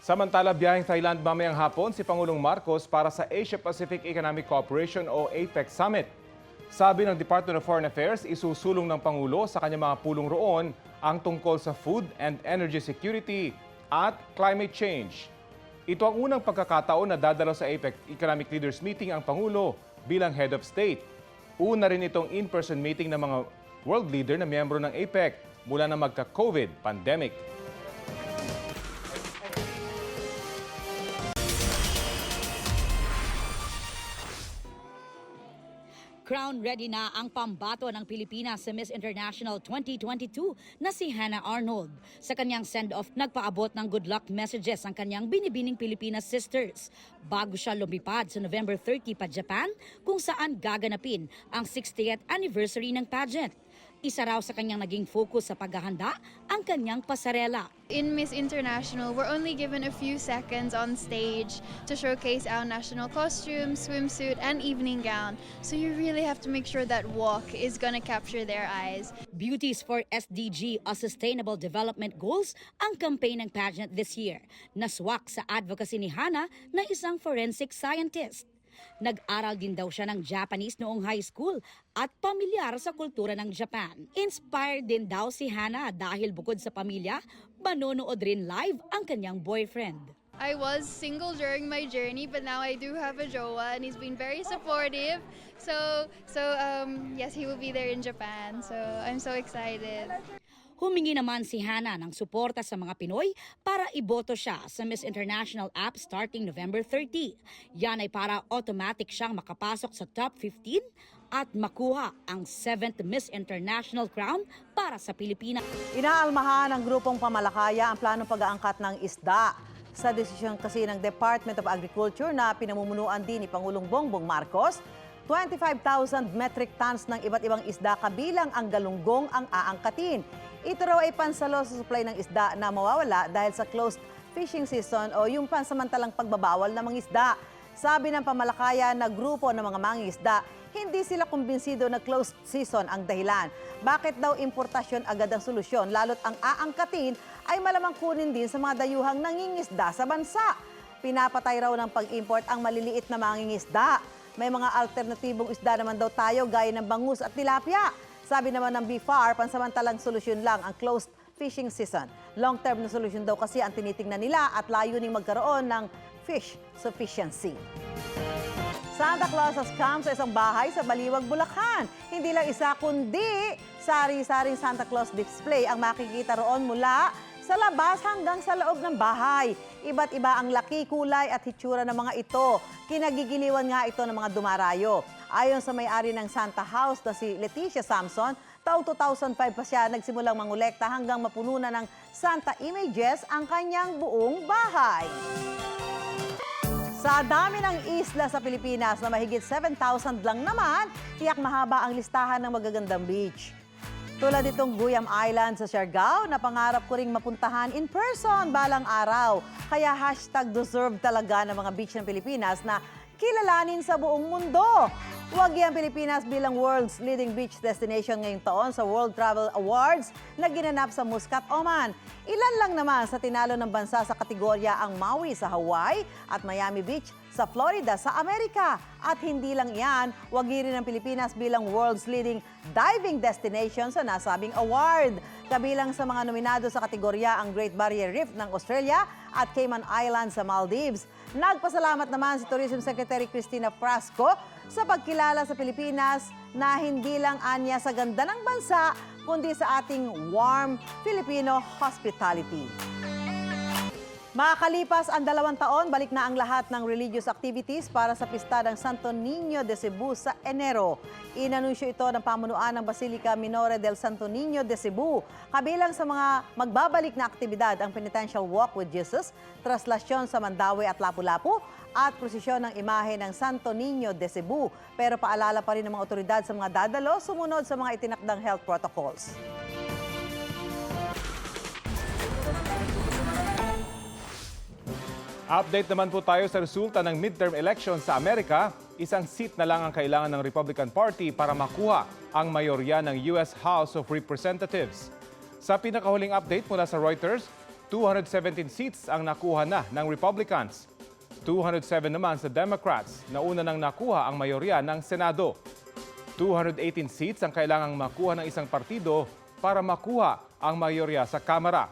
Samantala, biyaheng Thailand mamayang hapon si Pangulong Marcos para sa Asia-Pacific Economic Cooperation o APEC Summit. Sabi ng Department of Foreign Affairs, isusulong ng Pangulo sa kanyang mga pulong roon ang tungkol sa food and energy security at climate change. Ito ang unang pagkakataon na dadalo sa APEC Economic Leaders Meeting ang Pangulo bilang Head of State. Una rin itong in-person meeting ng mga world leader na miyembro ng APEC mula na magka-COVID pandemic. Crown ready na ang pambato ng Pilipinas sa Miss International 2022 na si Hannah Arnold. Sa kanyang send-off, nagpaabot ng good luck messages ang kanyang binibining Pilipinas sisters bago siya lumipad sa November 30 pa Japan kung saan gaganapin ang 60th anniversary ng pageant. Isa raw sa kanyang naging focus sa paghahanda ang kanyang pasarela. In Miss International, we're only given a few seconds on stage to showcase our national costume, swimsuit, and evening gown. So you really have to make sure that walk is gonna capture their eyes. Beauties for SDG o Sustainable Development Goals ang campaign ng pageant this year. Naswak sa advocacy ni Hannah na isang forensic scientist. Nag-aral din daw siya ng Japanese noong high school at pamilyar sa kultura ng Japan. Inspired din daw si Hannah dahil bukod sa pamilya, manonood rin live ang kanyang boyfriend. I was single during my journey, but now I do have a jowa, and he's been very supportive. So yes, he will be there in Japan. So I'm so excited. Humingi naman si Hannah ng suporta sa mga Pinoy para iboto siya sa Miss International app starting November 30. Yan ay para automatic siyang makapasok sa top 15 at makuha ang 7th Miss International crown para sa Pilipinas. Inaalmahan ng grupong Pamalakaya ang planong pag-aangkat ng isda. Sa desisyon kasi ng Department of Agriculture na pinamumunuan din ni Pangulong Bongbong Marcos, 25,000 metric tons ng iba't ibang isda kabilang ang galunggong ang aangkatin. Ito raw ay pansalo sa supply ng isda na mawawala dahil sa closed fishing season o yung pansamantalang pagbabawal ng mga isda. Sabi ng Pamalakaya na grupo ng mga mangingisda, hindi sila kumbinsido na closed season ang dahilan. Bakit daw importasyon agad ang solusyon lalo't ang aangkatin ay malamang kunin din sa mga dayuhang nangingisda sa bansa. Pinapatay raw ng pag-import ang maliliit na mangingisda. May mga alternatibong isda naman daw tayo gaya ng bangus at tilapia. Sabi naman ng BFAR, pansamantalang solusyon lang ang closed fishing season. Long-term na solusyon daw kasi ang tinitingnan nila at layuning magkaroon ng fish sufficiency. Santa Claus has come sa isang bahay sa Baliwag, Bulacan. Hindi lang isa kundi sari-saring Santa Claus display ang makikita roon mula sa labas hanggang sa loob ng bahay. Iba't iba ang laki, kulay at hitsura ng mga ito. Kinagigiliwan nga ito ng mga dumarayo. Ayon sa may-ari ng Santa House na si Leticia Samson, taong 2005 pa siya nagsimulang mangolekta hanggang mapuno na ng Santa images ang kanyang buong bahay. Sa dami ng isla sa Pilipinas na mahigit 7,000 lang naman, tiyak mahaba ang listahan ng magagandang beach. Tulad itong Guyam Island sa Siargao na pangarap ko ring mapuntahan in person balang araw. Kaya #deserve talaga ng mga beach ng Pilipinas na kilalanin sa buong mundo. Wagi ang Pilipinas bilang world's leading beach destination ngayong taon sa World Travel Awards na ginanap sa Muscat, Oman. Ilan lang naman sa tinalo ng bansa sa kategorya ang Maui sa Hawaii at Miami Beach sa Florida sa Amerika. At hindi lang yan, wagi rin ang Pilipinas bilang world's leading diving destination sa nasabing award. Kabilang sa mga nominado sa kategorya ang Great Barrier Reef ng Australia at Cayman Islands sa Maldives. Nagpasalamat naman si Tourism Secretary Cristina Frasco sa pagkilala sa Pilipinas na hindi lang anya sa ganda ng bansa, kundi sa ating warm Filipino hospitality. Makakalipas ang 2 taon, balik na ang lahat ng religious activities para sa pista ng Santo Niño de Cebu sa Enero. Inanunsyo ito ng pamunuan ng Basilica Minore del Santo Niño de Cebu. Kabilang sa mga magbabalik na aktibidad ang Penitential Walk with Jesus, traslasyon sa Mandaue at Lapu-Lapu, at prosesyon ng imahe ng Santo Niño de Cebu. Pero paalala pa rin ng mga otoridad sa mga dadalo sumunod sa mga itinakdang health protocols. Update naman po tayo sa resulta ng midterm election sa Amerika. Isang seat na lang ang kailangan ng Republican Party para makuha ang mayorya ng US House of Representatives. Sa pinakahuling update mula sa Reuters, 217 seats ang nakuha na ng Republicans. 207 naman sa Democrats na una nang nakuha ang mayorya ng Senado. 218 seats ang kailangang makuha ng isang partido para makuha ang mayorya sa Kamara.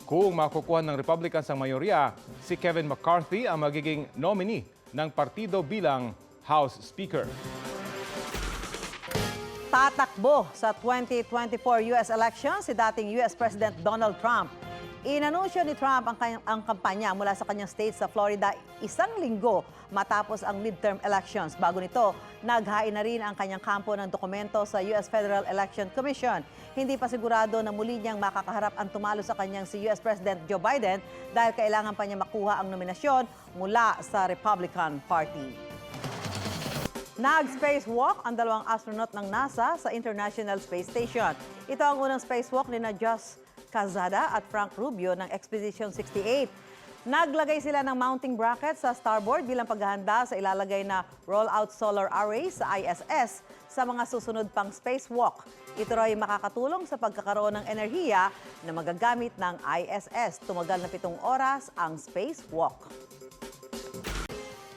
Kung makukuha ng Republicans ang mayorya, si Kevin McCarthy ang magiging nominee ng partido bilang House Speaker. Tatakbo sa 2024 U.S. election si dating U.S. President Donald Trump. Inanunsyo ni Trump ang kampanya mula sa kanyang state sa Florida 1 linggo matapos ang midterm elections. Bago nito, naghain na rin ang kanyang kampo ng dokumento sa U.S. Federal Election Commission. Hindi pa sigurado na muli niyang makakaharap ang tumalo sa kanyang si U.S. President Joe Biden dahil kailangan pa niya makuha ang nominasyon mula sa Republican Party. Nag-spacewalk ang 2 astronaut ng NASA sa International Space Station. Ito ang unang spacewalk ni Josh Cazada at Frank Rubio ng Expedition 68. Naglagay sila ng mounting bracket sa starboard bilang paghahanda sa ilalagay na roll-out solar array sa ISS sa mga susunod pang spacewalk. Ito ay makakatulong sa pagkakaroon ng enerhiya na magagamit ng ISS. Tumagal na 7 oras ang spacewalk.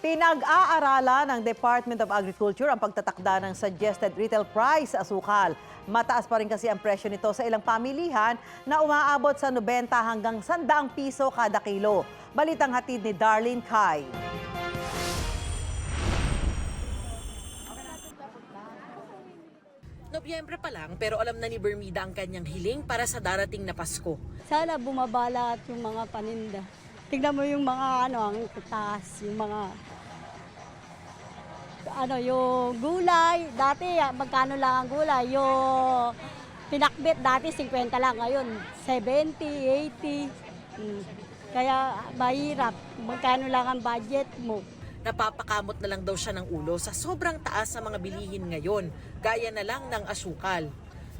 Pinag-aaralan ng Department of Agriculture ang pagtatakda ng suggested retail price sa asukal. Mataas pa rin kasi ang presyo nito sa ilang pamilihan na umaabot sa 90 hanggang 100 piso kada kilo. Balitang hatid ni Darlene Kai. Nobyembre pa lang pero alam na ni Bermida ang kanyang hiling para sa darating na Pasko. Sana bumabala at yung mga paninda. Tignan mo yung mga ang taas, yung mga yung gulay. Dati magkano lang ang gulay, yung pinakbit dati 50 lang, ngayon 70, 80. Kaya mahirap, magkano lang ang budget mo. Napapakamot na lang daw siya ng ulo sa sobrang taas sa mga bilihin ngayon, gaya na lang ng asukal.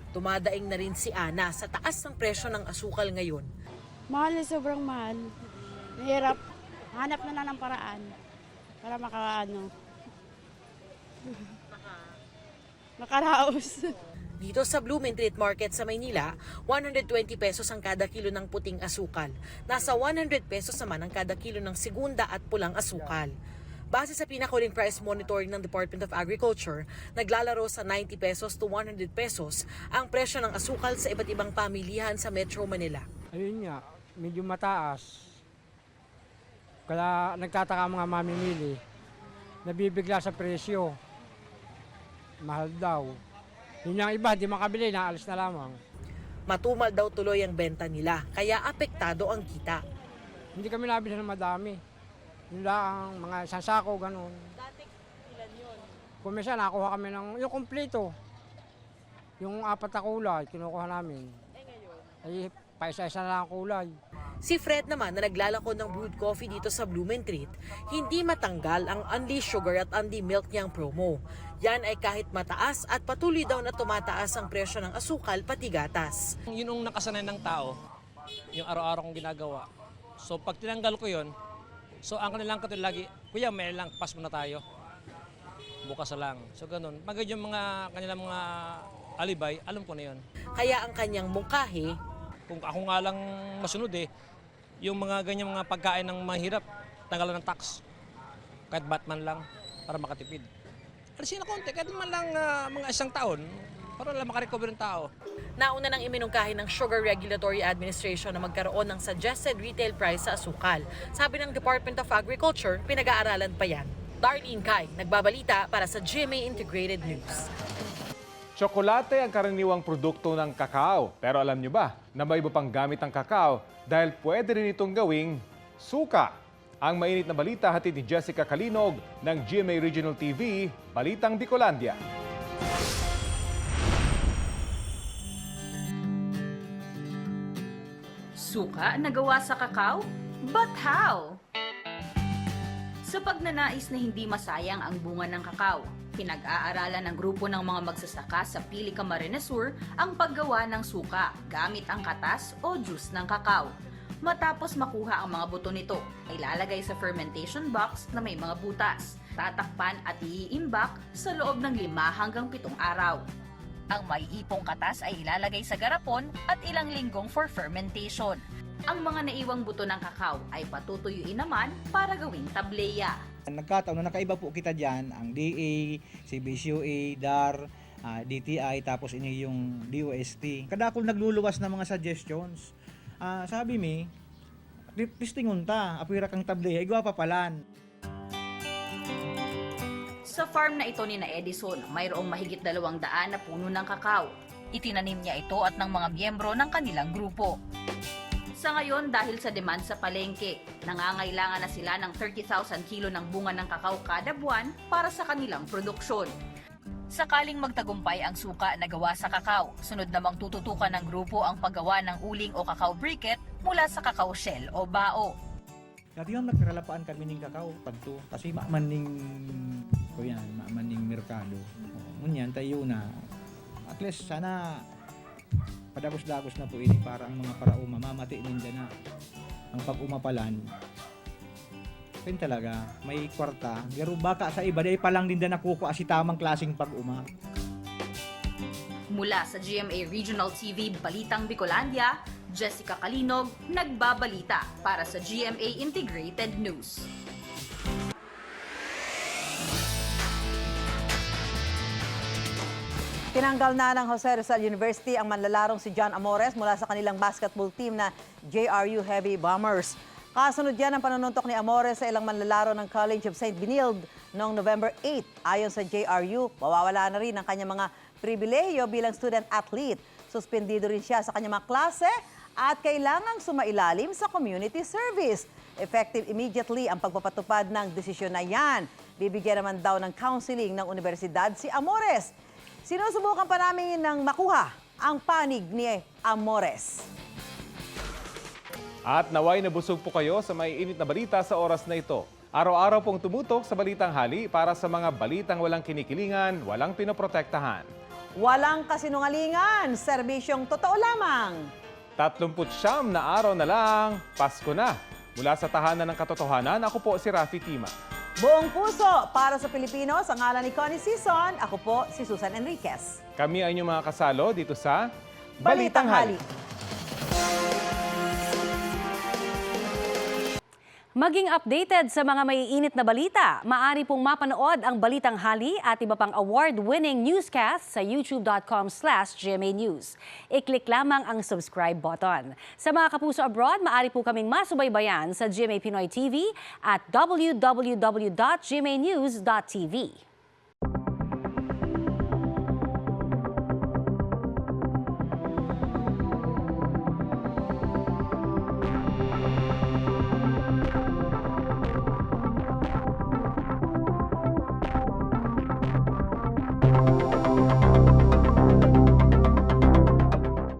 Tumadaing na rin si Ana sa taas ng presyo ng asukal ngayon. Mahal na sobrang mahal. Mahirap. Hanap na ng paraan para makaraos. Dito sa Blooming Treat Market sa Maynila, 120 pesos ang kada kilo ng puting asukal. Nasa 100 pesos naman ang kada kilo ng segunda at pulang asukal. Base sa pinakahuling price monitoring ng Department of Agriculture, naglalaro sa 90 pesos to 100 pesos ang presyo ng asukal sa iba't ibang pamilihan sa Metro Manila. Ayun nga, medyo mataas. Kaya nagtataka mga mamimili, nabibigla sa presyo. Mahal daw. Yun yung iba, di makabili, naalis na lamang. Matumal daw tuloy ang benta nila, kaya apektado ang kita. Hindi kami nabili ng madami. Yun lang, mga isang sako, ganun. Dati, ilan yun? Kung minsan, nakuha kami ng, yung kompleto. Yung 4 na kulay, kinukuha namin. Ngayon? Ay, paisa-isa na lang ang kulay. Si Fred naman na naglalako ng brewed coffee dito sa Blooming Treat, hindi matanggal ang unli sugar at unli milk niyang promo. Yan ay kahit mataas at patuloy daw na tumataas ang presyo ng asukal pati gatas. Yun ang nakasanay ng tao, yung araw-araw kong ginagawa. So pag tinanggal ko yun, so ang kanilang katulad lagi, kuya may lang, pass muna tayo. Bukas na lang. So ganun. Pag yung kanilang mga alibay, alam ko na yun. Kaya ang kanyang mungkahi, Kung ako nga lang masunod yung mga ganyan mga pagkain ng mahirap, tanggalan ng tax. Kahit Batman lang, para makatipid. Alisin na konti, kahit man lang mga isang taon, para lang makarecover ng tao. nauna nang iminungkahi ng Sugar Regulatory Administration na magkaroon ng suggested retail price sa asukal. Sabi ng Department of Agriculture, pinag-aaralan pa yan. Darlene Kai, nagbabalita para sa GMA Integrated News. Tsokolate ang karaniwang produkto ng kakao. Pero alam nyo ba na may iba pang gamit ang kakao dahil pwede rin itong gawing suka? Ang mainit na balita hatid ni Jessica Kalinog ng GMA Regional TV, Balitang Bicolandia. Suka na gawa sa kakao? But how? Sa pagnanais na hindi masayang ang bunga ng kakao, pinag-aaralan ng grupo ng mga magsasaka sa Pili Camarines Sur ang paggawa ng suka gamit ang katas o juice ng kakao. Matapos makuha ang mga buto nito, ay ilalagay sa fermentation box na may mga butas. Tatakpan at iiimbak sa loob ng 5 hanggang 7 araw. Ang may ipong katas ay ilalagay sa garapon at ilang linggong for fermentation. Ang mga naiwang buto ng kakao ay patutuyuin naman para gawing tableya. Nagkataon na nakaiba po kita dyan, ang DA, CBCUA, DAR, DTI, tapos ini yung DOST. Kada ako nagluluwas ng mga suggestions, sabi mi, listingon ta, apira kang tableya, igwa papalan. Sa farm na ito ni na Edison, mayroong mahigit 200 na puno ng kakao. Itinanim niya ito at ng mga miyembro ng kanilang grupo. Sa ngayon, dahil sa demand sa palengke, nangangailangan na sila ng 30,000 kilo ng bunga ng kakao kada buwan para sa kanilang produksyon. Sakaling magtagumpay ang suka na gawa sa kakao, sunod namang tututukan ng grupo ang paggawa ng uling o kakao briquette mula sa kakao shell o bao. Dati yung nagkaralapaan kami ng kakao, pagto, kasi maamaning merkado. Ngunyan, tayo na, at least sana padagos-dagos na po ini para ang mga parauma mamati ninja na ang pag-umapalan pen talaga may kwarta pero baka sa iba day pa lang din na nakukuha si tamang klaseng pag-uma. Mula sa GMA Regional TV Balitang Bicolandia, Jessica Kalinog, nagbabalita para sa GMA Integrated News. Tinanggal na ng Jose Rizal University ang manlalarong si John Amores mula sa kanilang basketball team na JRU Heavy Bombers. Kasunod yan ang panununtok ni Amores sa ilang manlalaro ng College of St. Benilde noong November 8. Ayon sa JRU, mawawala na rin ang kanyang mga pribilehiyo bilang student athlete. Suspendido rin siya sa kanyang mga klase at kailangang sumailalim sa community service. Effective immediately ang pagpapatupad ng desisyon na yan. Bibigyan naman daw ng counseling ng universidad si Amores. Sinusubukan pa namin ng makuha ang panig ni Amores. At naway nabusog po kayo sa may init na balita sa oras na ito. Araw-araw pong tumutok sa Balitang Hali para sa mga balitang walang kinikilingan, walang pinoprotektahan. Walang kasinungalingan, serbisyong totoo lamang. 39 na araw na lang, Pasko na. Mula sa Tahanan ng Katotohanan, ako po si Rafi Tima. Buong puso para sa Pilipino, sa ngalan ni Connie Sison, ako po si Susan Enriquez. Kami ay inyong mga kasalo dito sa Balitang Hali. Maging updated sa mga maiinit na balita, maaari pong mapanood ang Balitang Hali at iba pang award-winning newscast sa youtube.com/GMA News. I-click lamang ang subscribe button. Sa mga kapuso abroad, maaari po kaming masubaybayan sa GMA Pinoy TV at www.gmanews.tv.